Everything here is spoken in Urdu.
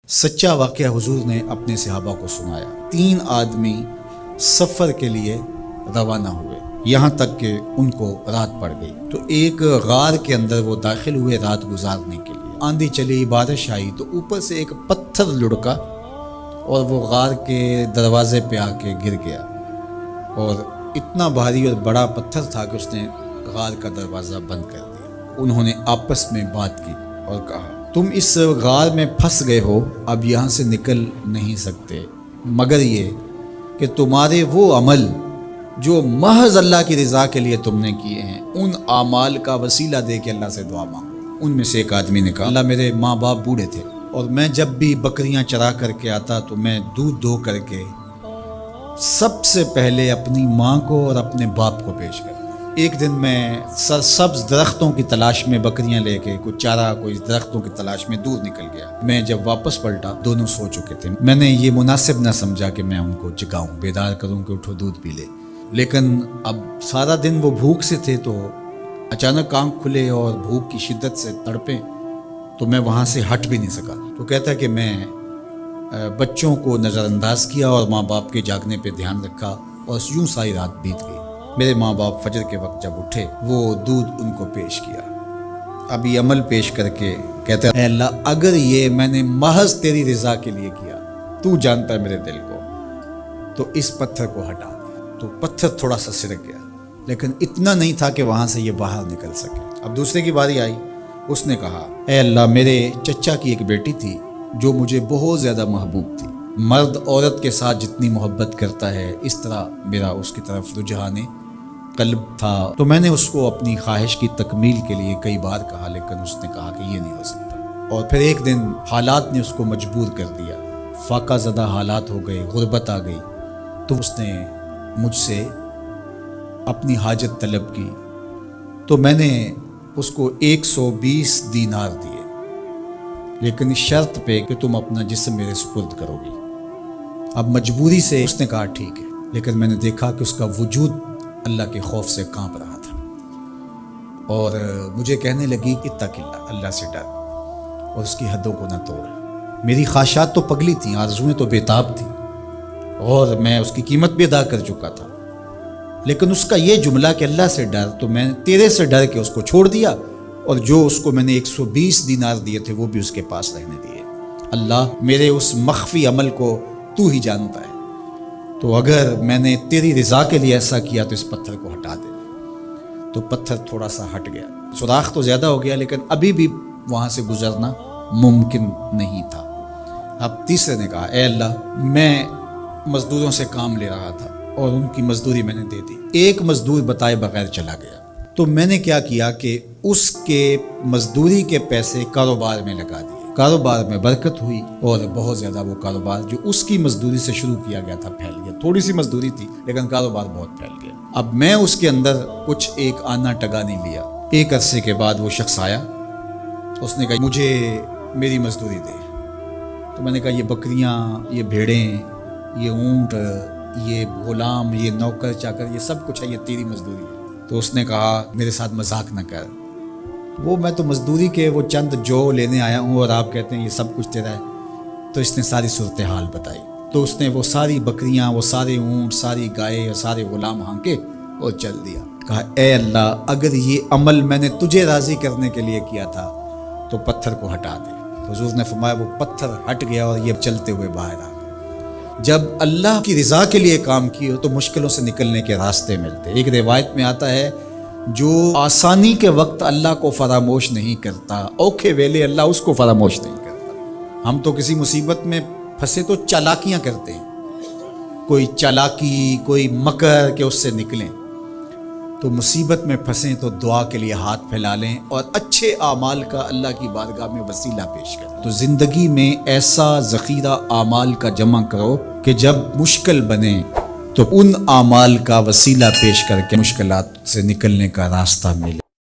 سچا واقعہ حضور نے اپنے صحابہ کو سنایا۔ 3 آدمی سفر کے لیے روانہ ہوئے، یہاں تک کہ ان کو رات پڑ گئی تو ایک غار کے اندر وہ داخل ہوئے رات گزارنے کے لیے۔ آندھی چلی، بارش آئی تو اوپر سے ایک پتھر لڑکا اور وہ غار کے دروازے پہ آ کے گر گیا، اور اتنا بھاری اور بڑا پتھر تھا کہ اس نے غار کا دروازہ بند کر دیا۔ انہوں نے آپس میں بات کی اور کہا، تم اس غار میں پھنس گئے ہو، اب یہاں سے نکل نہیں سکتے مگر یہ کہ تمہارے وہ عمل جو محض اللہ کی رضا کے لیے تم نے کیے ہیں، ان اعمال کا وسیلہ دے کے اللہ سے دعا مانگو۔ ان میں سے ایک آدمی نے کہا، اللہ میرے ماں باپ بوڑھے تھے اور میں جب بھی بکریاں چرا کر کے آتا تو میں دودھ دو کر کے سب سے پہلے اپنی ماں کو اور اپنے باپ کو پیش کرتا۔ ایک دن میں سرسبز درختوں کی تلاش میں بکریاں لے کے کوئی چارہ کوئی درختوں کی تلاش میں دور نکل گیا۔ میں جب واپس پلٹا دونوں سو چکے تھے۔ میں نے یہ مناسب نہ سمجھا کہ میں ان کو جگاؤں، بیدار کروں کہ اٹھو دودھ پی لے، لیکن اب سارا دن وہ بھوک سے تھے تو اچانک آنکھ کھلے اور بھوک کی شدت سے تڑپے تو میں وہاں سے ہٹ بھی نہیں سکا۔ تو کہتا ہے کہ میں بچوں کو نظر انداز کیا اور ماں باپ کے جاگنے پہ دھیان رکھا اور یوں ساری رات بیت گئی۔ میرے ماں باپ فجر کے وقت جب اٹھے وہ دودھ ان کو پیش کیا۔ اب یہ عمل پیش کر کے کہتا ہے، اے اللہ اگر یہ میں نے محض تیری رضا کے لیے کیا، تو جانتا ہے میرے دل کو، تو اس پتھر کو ہٹا دیا۔ تو پتھر تھوڑا سا سرک گیا، لیکن اتنا نہیں تھا کہ وہاں سے یہ باہر نکل سکے۔ اب دوسرے کی باری آئی، اس نے کہا، اے اللہ میرے چچا کی ایک بیٹی تھی جو مجھے بہت زیادہ محبوب تھی، مرد عورت کے ساتھ جتنی محبت کرتا ہے اس طرح میرا اس کی طرف رجحان قلب تھا، تو میں نے اس کو اپنی خواہش کی تکمیل کے لیے کئی بار کہا، لیکن اس نے کہا کہ یہ نہیں ہو سکتا۔ اور پھر ایک دن حالات نے اس کو مجبور کر دیا، فاقہ زدہ حالات ہو گئے، غربت آ گئی، تو اس نے مجھ سے اپنی حاجت طلب کی، تو میں نے اس کو 120 دینار دیے، لیکن اس شرط پہ کہ تم اپنا جسم میرے سپرد کرو گی۔ اب مجبوری سے اس نے کہا ٹھیک ہے، لیکن میں نے دیکھا کہ اس کا وجود اللہ کے خوف سے کانپ رہا تھا، اور مجھے کہنے لگی کہ اتق اللہ، اللہ سے ڈر اور اس کی حدوں کو نہ توڑ۔ میری خواہشات تو پگلی تھیں، آرزویں تو بےتاب تھیں، اور میں اس کی قیمت بھی ادا کر چکا تھا، لیکن اس کا یہ جملہ کہ اللہ سے ڈر، تو میں تیرے سے ڈر کے اس کو چھوڑ دیا، اور جو اس کو میں نے 120 دینار دیے تھے وہ بھی اس کے پاس رہنے دیے۔ اللہ میرے اس مخفی عمل کو تو ہی جانتا ہے، تو اگر میں نے تیری رضا کے لیے ایسا کیا تو اس پتھر کو ہٹا دے۔ تو پتھر تھوڑا سا ہٹ گیا، سوراخ تو زیادہ ہو گیا لیکن ابھی بھی وہاں سے گزرنا ممکن نہیں تھا۔ اب تیسرے نے کہا، اے اللہ میں مزدوروں سے کام لے رہا تھا اور ان کی مزدوری میں نے دے دی، ایک مزدور بتائے بغیر چلا گیا، تو میں نے کیا کیا کہ اس کے مزدوری کے پیسے کاروبار میں لگا دیے۔ کاروبار میں برکت ہوئی اور بہت زیادہ وہ کاروبار جو اس کی مزدوری سے شروع کیا گیا تھا پھیل گیا۔ تھوڑی سی مزدوری تھی لیکن کاروبار بہت پھیل گیا۔ اب میں اس کے اندر کچھ ایک آنا ٹگا نہیں لیا۔ ایک عرصے کے بعد وہ شخص آیا، اس نے کہا مجھے میری مزدوری دے۔ تو میں نے کہا یہ بکریاں، یہ بھیڑیں، یہ اونٹ، یہ غلام، یہ نوکر چاکر، یہ سب کچھ ہے، یہ تیری مزدوری ہے۔ تو اس نے کہا میرے ساتھ مذاق نہ کر، وہ میں تو مزدوری کے وہ چند جو لینے آیا ہوں اور آپ کہتے ہیں یہ سب کچھ تیرا ہے۔ تو اس نے ساری صورتحال بتائی، تو اس نے وہ ساری بکریاں، وہ سارے اونٹ، ساری گائے اور سارے غلام ہانکے اور چل دیا۔ کہا اے اللہ اگر یہ عمل میں نے تجھے راضی کرنے کے لیے کیا تھا تو پتھر کو ہٹا دے۔ تو حضور نے فرمایا وہ پتھر ہٹ گیا اور یہ چلتے ہوئے باہر آ گئے۔ جب اللہ کی رضا کے لیے کام کیے تو مشکلوں سے نکلنے کے راستے ملتے۔ ایک روایت میں آتا ہے جو آسانی کے وقت اللہ کو فراموش نہیں کرتا، اوکھے ویلے اللہ اس کو فراموش نہیں کرتا۔ ہم تو کسی مصیبت میں پھنسے تو چالاکیاں کرتے ہیں، کوئی چالاکی، کوئی مکر کہ اس سے نکلیں۔ تو مصیبت میں پھنسیں تو دعا کے لیے ہاتھ پھیلا لیں اور اچھے اعمال کا اللہ کی بارگاہ میں وسیلہ پیش کریں۔ تو زندگی میں ایسا ذخیرہ اعمال کا جمع کرو کہ جب مشکل بنے تو ان اعمال کا وسیلہ پیش کر کے مشکلات سے نکلنے کا راستہ ملے۔